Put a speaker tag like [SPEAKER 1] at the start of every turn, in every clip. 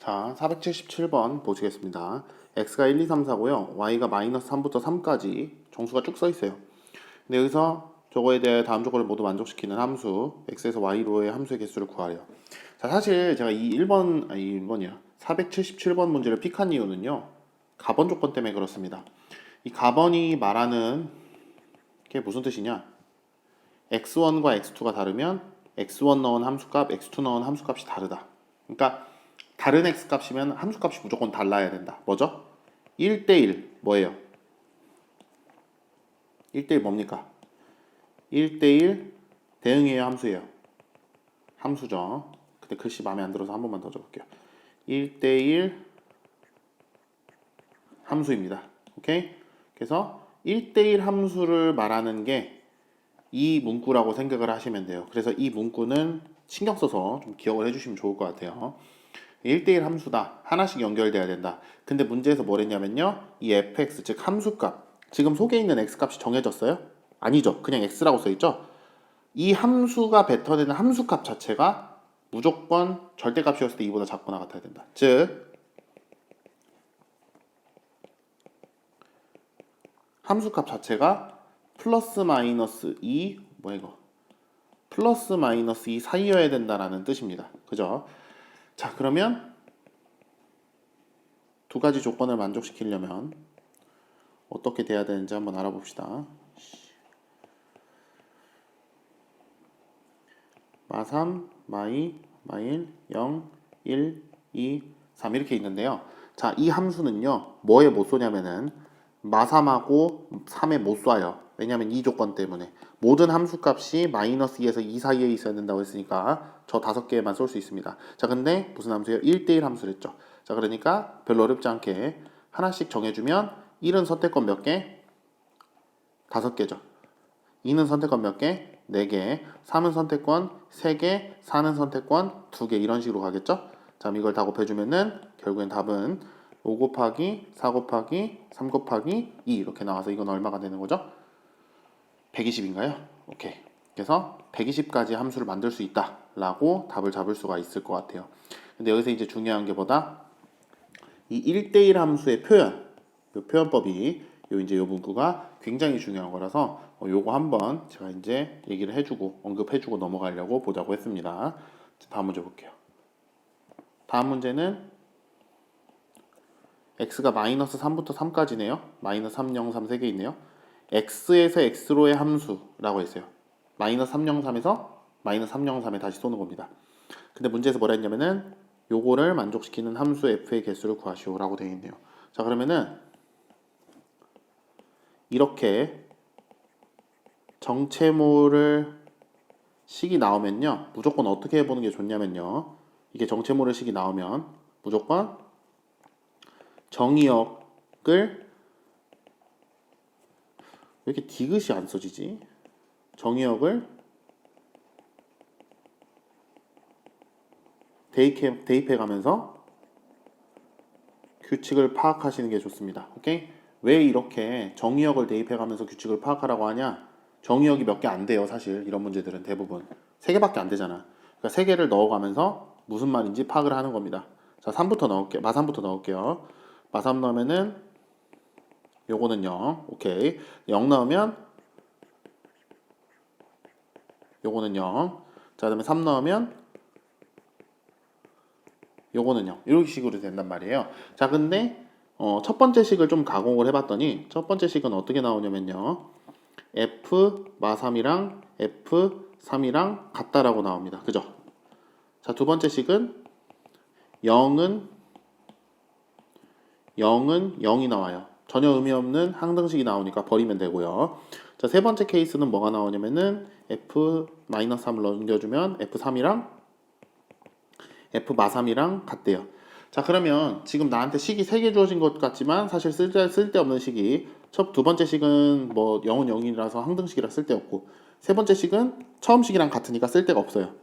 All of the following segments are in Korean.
[SPEAKER 1] 자, 477번 보시겠습니다. x가 1, 2, 3, 4고요. y가 마이너스 3부터 3까지 정수가 쭉 써 있어요. 근데 여기서 저거에 대해 다음 조건을 모두 만족시키는 함수 x에서 y로의 함수의 개수를 구하래요. 자, 사실 제가 이 1번이야. 477번 문제를 픽한 이유는요. 가번 조건 때문에 그렇습니다. 이 가번이 말하는 게 무슨 뜻이냐? x1과 x2가 다르면 x1 넣은 함수값, x2 넣은 함수값이 다르다. 그러니까 다른 x값이면 함수값이 무조건 달라야 된다. 뭐죠? 1대1 뭐예요? 1대1 뭡니까? 1대1 대응이에요, 함수예요? 함수죠. 근데 글씨 마음에 안 들어서 한 번만 더 적을게요. 1대1 함수입니다. 오케이? 그래서 1대1 함수를 말하는 게 이 문구라고 생각을 하시면 돼요. 그래서 이 문구는 신경 써서 좀 기억을 해주시면 좋을 것 같아요. 1대1 함수다. 하나씩 연결돼야 된다. 근데 문제에서 뭘 했냐면요. 이 fx, 즉 함수값. 지금 속에 있는 x값이 정해졌어요? 아니죠. 그냥 x라고 써있죠? 이 함수가 뱉어내는 함수값 자체가 무조건 절대값이었을 때 2보다 작거나 같아야 된다. 즉 함수값 자체가 플러스 마이너스 2 뭐야 이거 플러스 마이너스 2 사이여야 된다라는 뜻입니다. 그죠? 자, 그러면 두 가지 조건을 만족시키려면 어떻게 돼야 되는지 한번 알아봅시다. 마3, 마2, 마1, 0, 1, 2, 3 이렇게 있는데요. 자, 이 함수는요. 뭐에 못 쏘냐면은 마3하고 3에 못 쏴요. 왜냐면 이 조건 때문에 모든 함수값이 마이너스 2에서 2 사이에 있어야 된다고 했으니까 저 5개만 쏠 수 있습니다. 자, 근데 무슨 함수예요? 1대1 함수랬죠. 자, 그러니까 별로 어렵지 않게 하나씩 정해주면 1은 선택권 몇 개? 5개죠. 2는 선택권 몇 개? 4개. 3은 선택권 3개. 4는 선택권 2개. 이런 식으로 가겠죠? 자, 이걸 다 곱해주면은 결국엔 답은 5 곱하기 4 곱하기 3 곱하기 2 이렇게 나와서 이건 얼마가 되는 거죠? 120인가요? 오케이. 그래서 120까지 함수를 만들 수 있다 라고 답을 잡을 수가 있을 것 같아요. 근데 여기서 이제 중요한 게 뭐다? 이 1대1 함수의 표현, 이 표현법이 이제 요 문구가 굉장히 중요한 거라서 요거 한번 제가 이제 얘기를 해주고 언급해주고 넘어가려고 보자고 했습니다. 다음 문제 볼게요. 다음 문제는 x가 마이너스 3부터 3까지네요. 마이너스 3, 0, 3 3개 있네요. x에서 x로의 함수라고 했어요. 마이너스 3, 0, 3에서 마이너스 3, 0, 3에 다시 쏘는 겁니다. 근데 문제에서 뭐라 했냐면은 요거를 만족시키는 함수 f의 개수를 구하시오 라고 되어 있네요. 자, 그러면은 이렇게 정체모를 식이 나오면요. 무조건 어떻게 해보는 게 좋냐면요. 이게 정체모를 식이 나오면 무조건 정의역을 왜 이렇게 디귿이 안 써지지? 정의역을 대입해 가면서 규칙을 파악하시는 게 좋습니다. 오케이? 왜 이렇게 정의역을 대입해 가면서 규칙을 파악하라고 하냐? 정의역이 몇 개 안 돼요, 사실. 이런 문제들은 대부분 3개밖에 안 되잖아. 그러니까 3개를 넣어가면서 무슨 말인지 파악을 하는 겁니다. 자, 3부터 넣을게요. 마3부터 넣을게요. 마3 넣으면은 요거는 0. 오케이. 0 넣으면 요거는 0. 자, 그다음에 3 넣으면 요거는 0. 이런 식으로 된단 말이에요. 자, 근데 첫 번째 식을 좀 가공을 해봤더니 첫 번째 식은 어떻게 나오냐면요. f 마3이랑 f3이랑 같다라고 나옵니다. 그죠? 자, 두 번째 식은 0은 0이 나와요. 전혀 의미 없는 항등식이 나오니까 버리면 되고요. 자, 세 번째 케이스는 뭐가 나오냐면은 f-3을 넘겨주면 f3이랑 f-3이랑 같대요. 자, 그러면 지금 나한테 식이 3개 주어진 것 같지만 사실 쓸데없는 식이 두 번째 식은 뭐 0은 0이라서 항등식이라 쓸데없고 세 번째 식은 처음 식이랑 같으니까 쓸데가 없어요.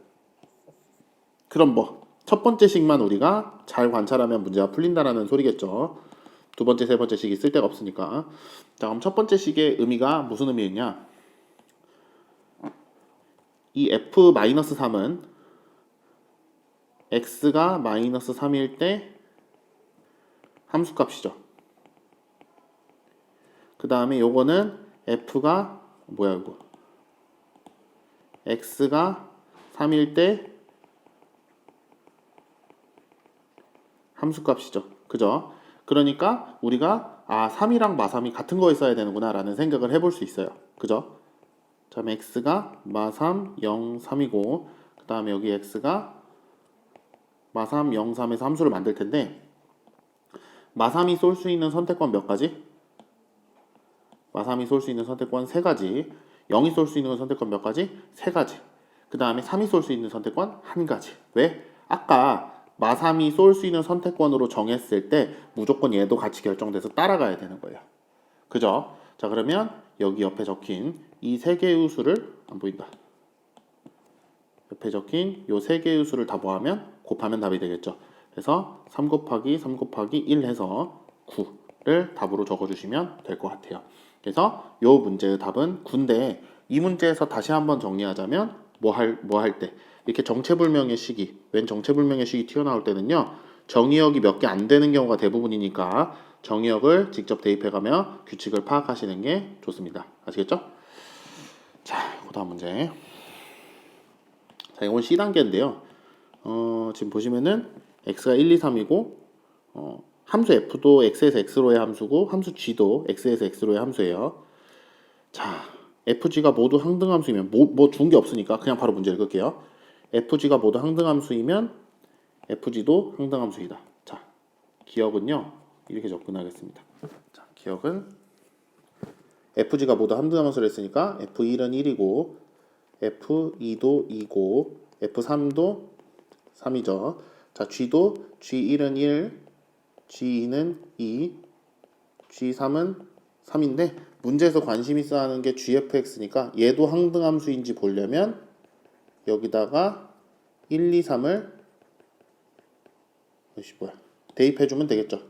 [SPEAKER 1] 그럼 뭐 첫 번째 식만 우리가 잘 관찰하면 문제가 풀린다라는 소리겠죠. 두 번째, 세 번째 식이 쓸데가 없으니까. 자, 그럼 첫 번째 식의 의미가 무슨 의미였냐? 이 f-3은 x가 마이너스 3일 때 함수값이죠. 그 다음에 요거는 f가 뭐야 이거 x가 3일 때 함수값이죠. 그죠? 그러니까 우리가 3이랑 마3이 같은 거에 써야 되는구나 라는 생각을 해볼 수 있어요. 그죠? 자, x가 마3, 0, 3이고 그 다음에 여기 x가 마3, 0, 3에서 함수를 만들 텐데 마3이 쏠 수 있는 선택권 몇 가지? 마3이 쏠 수 있는 선택권 3가지, 0이 쏠 수 있는 선택권 몇 가지? 3가지. 그 다음에 3이 쏠 수 있는 선택권 1가지. 왜? 아까 마3이 쏠 수 있는 선택권으로 정했을 때 무조건 얘도 같이 결정돼서 따라가야 되는 거예요. 그죠? 자, 그러면 여기 옆에 적힌 이 3개의 수를 안 보인다. 옆에 적힌 요 3개의 수를 다 뭐하면 곱하면 답이 되겠죠. 그래서 3 곱하기 3 곱하기 1 해서 9를 답으로 적어주시면 될 것 같아요. 그래서 요 문제의 답은 9인데 이 문제에서 다시 한번 정리하자면 뭐 할 때 이렇게 정체불명의 식이 웬 정체불명의 식이 튀어나올 때는요 정의역이 몇 개 안 되는 경우가 대부분이니까 정의역을 직접 대입해가며 규칙을 파악하시는 게 좋습니다. 아시겠죠? 자, 그 다음 문제. 자, 이건 C단계인데요. 지금 보시면은 x가 1, 2, 3이고 함수 f도 x에서 x로의 함수고 함수 g도 x에서 x로의 함수예요. 자, fg가 모두 항등함수이면 뭐 준 게 없으니까 그냥 바로 문제 읽을게요. fg가 모두 항등함수이면 fg도 항등함수이다. 자, 기억은요 이렇게 접근하겠습니다. 자, 기억은 fg가 모두 함등함수를 했으니까 f1은 1이고 f2도 2고 f3도 3이죠. 자, g도 g1은 1, g2는 2, g3은 3인데 문제에서 관심 있어 하는 게 gfx니까 얘도 항등함수인지 보려면 여기다가 1, 2, 3을 대입해주면 되겠죠.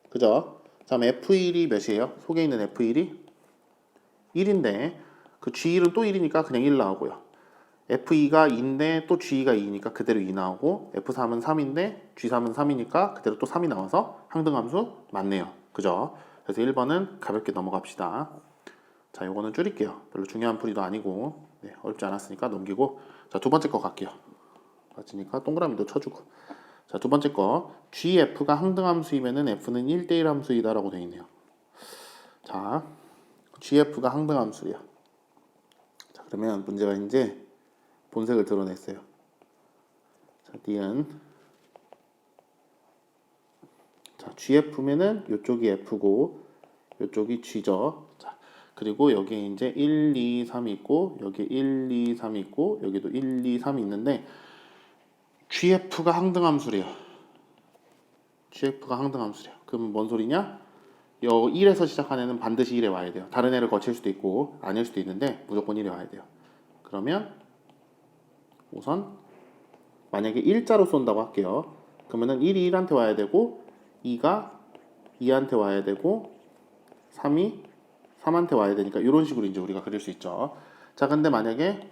[SPEAKER 1] 그죠? 자, 그럼 f1이 몇이에요? 속에 있는 f1이 1인데 그 g1은 또 1이니까 그냥 1 나오고요. f2가 2인데 또 g2가 2니까 그대로 2 나오고 f3은 3인데 g3은 3이니까 그대로 또 3이 나와서 항등함수 맞네요. 그죠? 그래서 1번은 가볍게 넘어갑시다. 자, 요거는 줄일게요. 별로 중요한 풀이도 아니고 어렵지 않았으니까 넘기고 자, 두 번째 거 갈게요. 맞으니까 동그라미도 쳐주고 자, 두 번째 거 gf가 항등함수이면은 f는 1대1 함수이다 라고 되어 있네요. 자, gf가 항등함수예요. 자, 그러면 문제가 이제 본색을 드러냈어요. 자, 니은 자, gf면은 요쪽이 f고 요쪽이 g죠. 자, 그리고 여기에 이제 1, 2, 3 있고 여기 1, 2, 3 있고 여기도 1, 2, 3 있는데 gf가 항등함수래요. gf가 항등함수래요. 그럼 뭔 소리냐? 요 1에서 시작하는 애는 반드시 1에 와야 돼요. 다른 애를 거칠 수도 있고 아닐 수도 있는데 무조건 1에 와야 돼요. 그러면 우선 만약에 일자로 쏜다고 할게요. 그러면은 1이 1한테 와야 되고 2가 2한테 와야 되고 3이 3한테 와야 되니까 이런 식으로 이제 우리가 그릴 수 있죠. 자, 근데 만약에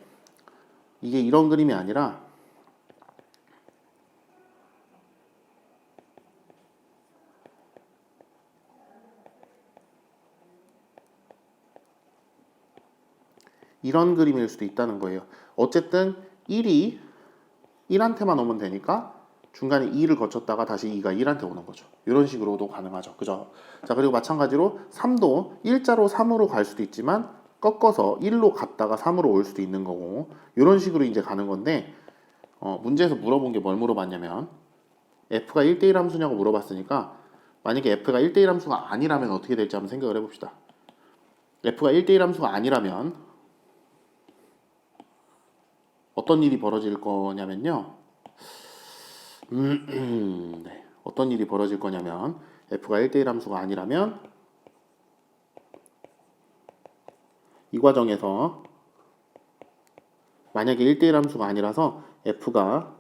[SPEAKER 1] 이게 이런 그림이 아니라 이런 그림일 수도 있다는 거예요. 어쨌든 1이 1한테만 오면 되니까 중간에 2를 거쳤다가 다시 2가 1한테 오는 거죠. 이런 식으로도 가능하죠. 그죠? 자, 그리고 마찬가지로 3도 일자로 3으로 갈 수도 있지만 꺾어서 1로 갔다가 3으로 올 수도 있는 거고 이런 식으로 이제 가는 건데 문제에서 물어본 게 뭘 물어봤냐면 f가 1대1 함수냐고 물어봤으니까 만약에 f가 1대1 함수가 아니라면 어떻게 될지 한번 생각을 해봅시다. f가 1대1 함수가 아니라면 어떤 일이 벌어질 거냐면요. 네. 어떤 일이 벌어질 거냐면 f가 1대1 함수가 아니라면 이 과정에서 만약에 1대1 함수가 아니라서 f가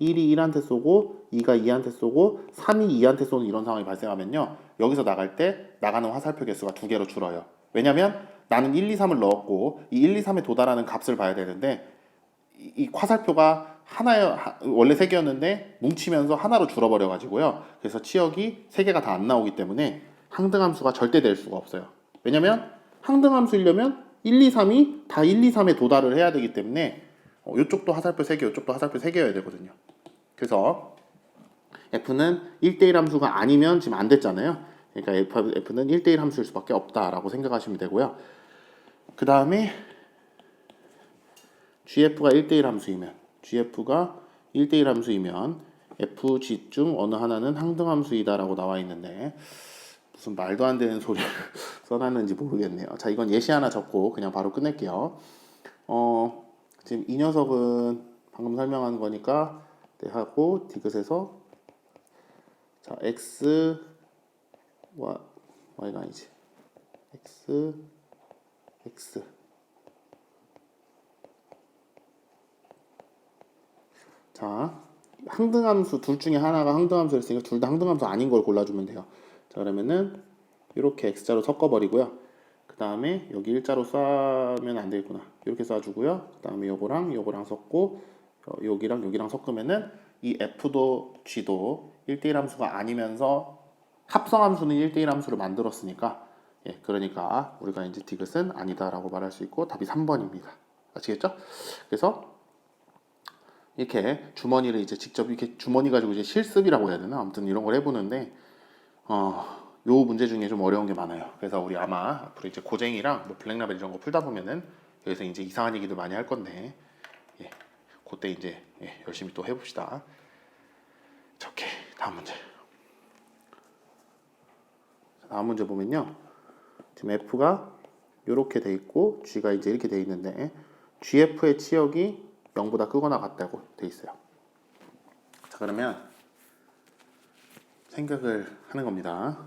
[SPEAKER 1] 1이 1한테 쏘고 2가 2한테 쏘고 3이 2한테 쏘는 이런 상황이 발생하면요. 여기서 나갈 때 나가는 화살표 개수가 2개로 줄어요. 왜냐면 나는 1, 2, 3을 넣었고 이 1, 2, 3에 도달하는 값을 봐야 되는데 이 화살표가 원래 세 개였는데 뭉치면서 하나로 줄어버려 가지고요. 그래서 치역이 세 개가 다 안 나오기 때문에 항등함수가 절대 될 수가 없어요. 왜냐면 항등함수이려면 1, 2, 3이 다 1, 2, 3에 도달을 해야 되기 때문에 이쪽도 화살표 3개, 이쪽도 화살표 3개여야 되거든요. 그래서 f는 1대1 함수가 아니면 지금 안 됐잖아요. 그러니까 f는 1대1 함수일 수밖에 없다라고 생각하시면 되고요. 그 다음에 gf가 1대1 함수이면 fg 중 어느 하나는 항등함수이다 라고 나와 있는데 무슨 말도 안 되는 소리를 써놨는지 모르겠네요. 자, 이건 예시 하나 적고 그냥 바로 끝낼게요. 지금 이 녀석은 방금 설명한 거니까 네, 하고 디귿에서 자, y가 아니지. x 자, 항등함수 둘 중에 하나가 항등함수였으니까 둘 다 항등함수 아닌 걸 골라주면 돼요. 자, 그러면은 이렇게 x자로 섞어버리고요. 그 다음에 여기 일자로 쏴면 안 되겠구나. 이렇게 쏴주고요. 그 다음에 요거랑 섞고 여기랑 섞으면은 이 f도 g도 1대1 함수가 아니면서 합성함수는 1대1 함수를 만들었으니까 그러니까 우리가 이제 디귿은 아니다라고 말할 수 있고 답이 3번입니다. 아시겠죠? 그래서 이렇게 주머니를 이제 직접 이렇게 주머니 가지고 이제 실습이라고 해야 되나? 아무튼 이런 걸 해보는데 요 문제 중에 좀 어려운 게 많아요. 그래서 우리 아마 앞으로 이제 고쟁이랑 뭐 블랙라벨 이런 거 풀다 보면은 여기서 이제 이상한 얘기도 많이 할 건데 그때 이제 열심히 또 해봅시다. 자, 오케이. 다음 문제. 다음 문제 보면요. 지금 F가 이렇게 돼 있고 G가 이제 이렇게 돼 있는데 GF의 치역이 0보다 크거나 같다고 돼 있어요. 자, 그러면 생각을 하는 겁니다.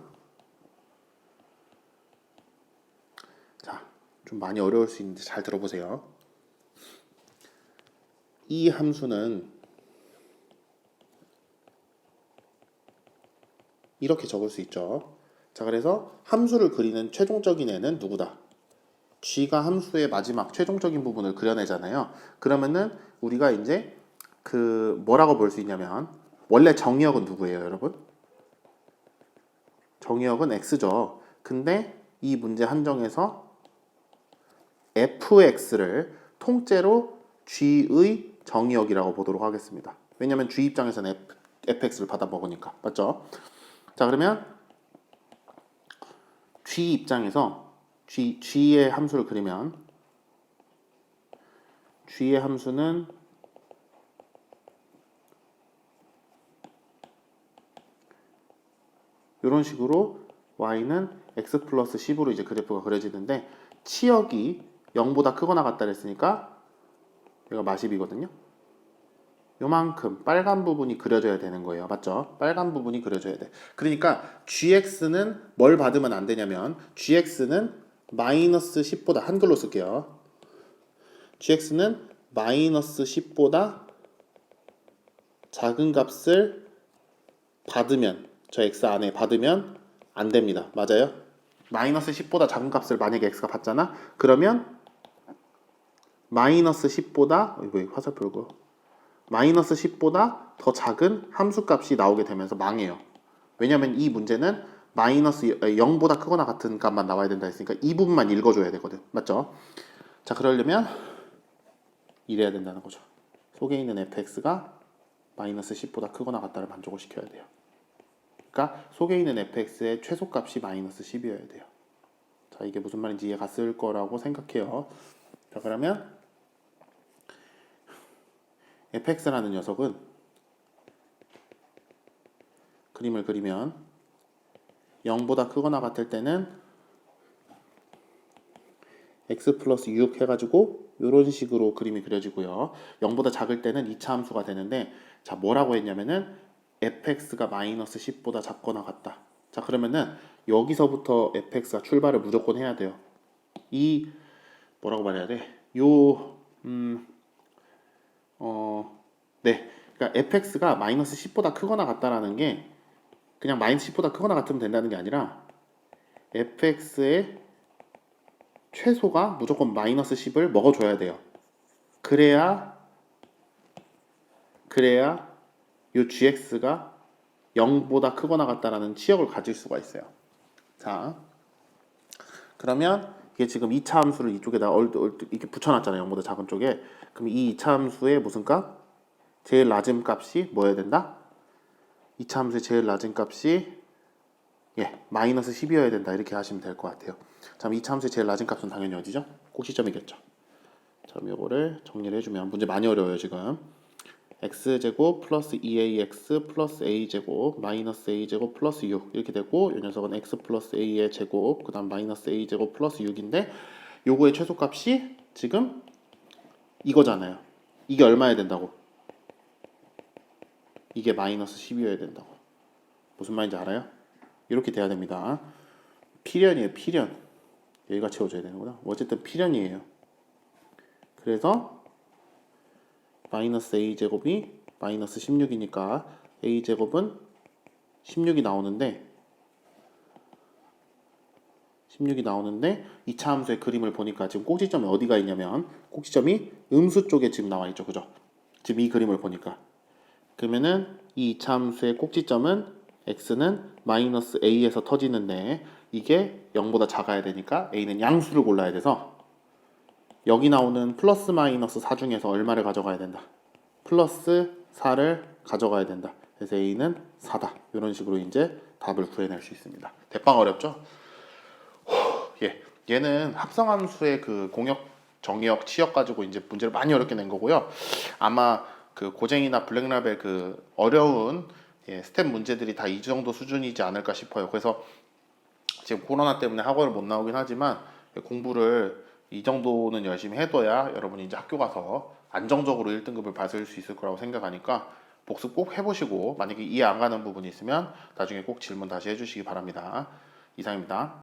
[SPEAKER 1] 자, 좀 많이 어려울 수 있는데 잘 들어보세요. 이 함수는 이렇게 적을 수 있죠. 자, 그래서 함수를 그리는 최종적인 애는 누구다? g가 함수의 마지막 최종적인 부분을 그려내잖아요. 그러면은 우리가 이제 그 뭐라고 볼 수 있냐면 원래 정의역은 누구예요, 여러분? 정의역은 x죠. 근데 이 문제 한정에서 fx를 통째로 g의 정의역이라고 보도록 하겠습니다. 왜냐면 g 입장에서는 fx를 받아 먹으니까. 맞죠? 자, 그러면 g 입장에서 g의 함수를 그리면 g의 함수는 이런 식으로 y는 x 플러스 10으로 이제 그래프가 그려지는데 치역이 0보다 크거나 같다 그랬으니까 여기가 마십이거든요. 요만큼 빨간 부분이 그려져야 되는 거예요. 맞죠? 빨간 부분이 그려져야 돼. 그러니까 gx는 뭘 받으면 안 되냐면 gx는 마이너스 10보다 한글로 쓸게요. gx는 마이너스 10보다 작은 값을 받으면 저 x 안에 받으면 안 됩니다. 맞아요? 마이너스 10보다 작은 값을 만약에 x가 받잖아? 그러면 마이너스 10보다 이거 화살표 이거 마이너스 10보다 더 작은 함수값이 나오게 되면서 망해요. 왜냐면 이 문제는 마이너스 0보다 크거나 같은 값만 나와야 된다 했으니까 이 부분만 읽어줘야 되거든. 맞죠? 자, 그러려면 이래야 된다는 거죠. 속에 있는 fx가 마이너스 10보다 크거나 같다를 만족을 시켜야 돼요. 그러니까 속에 있는 fx의 최소값이 마이너스 10이어야 돼요. 자, 이게 무슨 말인지 이해 갔을 거라고 생각해요. 자, 그러면 fx라는 녀석은 그림을 그리면 0보다 크거나 같을 때는 x 플러스 6 해가지고 이런 식으로 그림이 그려지고요. 0보다 작을 때는 2차 함수가 되는데 자, 뭐라고 했냐면은 fx가 마이너스 10보다 작거나 같다. 자, 그러면은 여기서부터 fx가 출발을 무조건 해야 돼요. 이 뭐라고 말해야 돼? 네. 그러니까 fx가 마이너스 10보다 크거나 같다라는 게 그냥 마이너스 10보다 크거나 같으면 된다는 게 아니라 fx의 최소가 무조건 마이너스 10을 먹어줘야 돼요. 그래야 그래야 요 gx가 0보다 크거나 같다라는 치역을 가질 수가 있어요. 자, 그러면 이게 지금 2차 함수를 이쪽에다 이렇게 붙여놨잖아요. 0보다 작은 쪽에. 그럼 이 2차 함수의 무슨 값? 제일 낮은 값이 뭐여야 된다? 2차 함수의 제일 낮은 값이 마이너스 10이어야 된다. 이렇게 하시면 될 것 같아요. 자, 2차 함수의 제일 낮은 값은 당연히 어디죠? 꼭지점이겠죠. 자, 요거를 정리를 해주면 문제 많이 어려워요 지금. x제곱 플러스 2ax 플러스 a제곱 마이너스 a제곱 플러스 6 이렇게 되고 이 녀석은 x 플러스 a의 제곱 그 다음 마이너스 a제곱 플러스 6인데 요거의 최소값이 지금 이거잖아요. 이게 얼마여야 된다고? 이게 마이너스 10이어야 된다고. 무슨 말인지 알아요? 이렇게 돼야 됩니다. 필연이에요. 필연. 여기가 채워져야 되는구나. 어쨌든 필연이에요. 그래서 마이너스 a제곱이 마이너스 16이니까 a제곱은 16이 나오는데 2차 함수의 그림을 보니까 지금 꼭지점이 어디가 있냐면 꼭지점이 음수 쪽에 지금 나와 있죠. 그죠? 지금 이 그림을 보니까 그러면은 이 2차 함수의 꼭지점은 x는 마이너스 a에서 터지는데 이게 0보다 작아야 되니까 a는 양수를 골라야 돼서 여기 나오는 플러스 마이너스 4 중에서 얼마를 가져가야 된다? 플러스 4를 가져가야 된다. 그래서 A는 4다. 이런 식으로 이제 답을 구해낼 수 있습니다. 대빵 어렵죠? 얘는 합성함수의 그 공역, 정의역, 치역 가지고 이제 문제를 많이 어렵게 낸 거고요. 아마 그 고쟁이나 블랙라벨 그 어려운 스텝 문제들이 다 이 정도 수준이지 않을까 싶어요. 그래서 지금 코로나 때문에 학원을 못 나오긴 하지만 공부를 이 정도는 열심히 해둬야 여러분이 이제 학교 가서 안정적으로 1등급을 받을 수 있을 거라고 생각하니까 복습 꼭 해보시고 만약에 이해 안 가는 부분이 있으면 나중에 꼭 질문 다시 해주시기 바랍니다. 이상입니다.